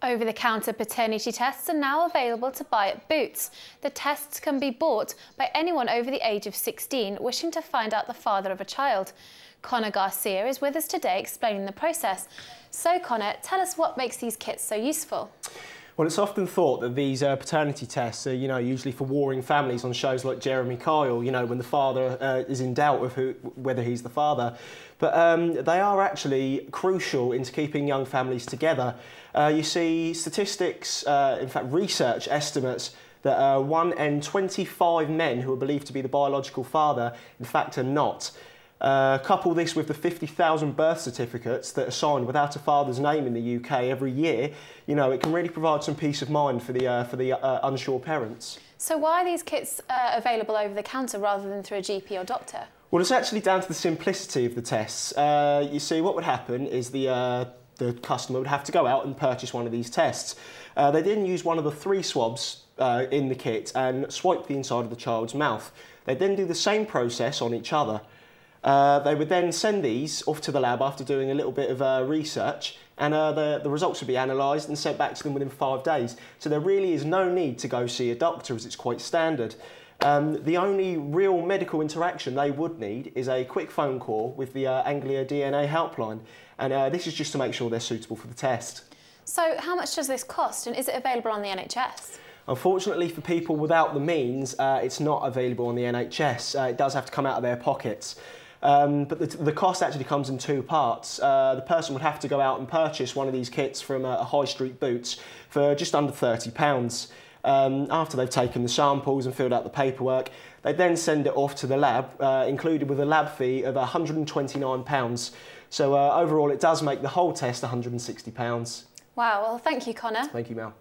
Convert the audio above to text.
Over-the-counter paternity tests are now available to buy at Boots. The tests can be bought by anyone over the age of 16 wishing to find out the father of a child. Connor Garcia is with us today explaining the process. So Connor, tell us what makes these kits so useful. Well, it's often thought that these paternity tests are, usually for warring families on shows like Jeremy Kyle, when the father is in doubt of whether he's the father. But they are actually crucial into keeping young families together. You see statistics, in fact research estimates that 1 in 25 men who are believed to be the biological father, in fact, are not. Couple this with the 50,000 birth certificates that are signed without a father's name in the UK every year, it can really provide some peace of mind for the unsure parents. So why are these kits available over the counter rather than through a GP or doctor? Well, it's actually down to the simplicity of the tests. You see, what would happen is the customer would have to go out and purchase one of these tests. They then use one of the 3 swabs in the kit and swipe the inside of the child's mouth. They then do the same process on each other. They would then send these off to the lab after doing a little bit of research, and the results would be analysed and sent back to them within 5 days. So there really is no need to go see a doctor, as it's quite standard. The only real medical interaction they would need is a quick phone call with the Anglia DNA helpline, and this is just to make sure they're suitable for the test. So how much does this cost, and is it available on the NHS? Unfortunately for people without the means, it's not available on the NHS. It does have to come out of their pockets. But the cost actually comes in 2 parts. The person would have to go out and purchase one of these kits from a high street Boots for just under £30. After they've taken the samples and filled out the paperwork, they then send it off to the lab, included with a lab fee of £129. So overall, it does make the whole test £160. Wow, well, thank you, Connor. Thank you, Mel.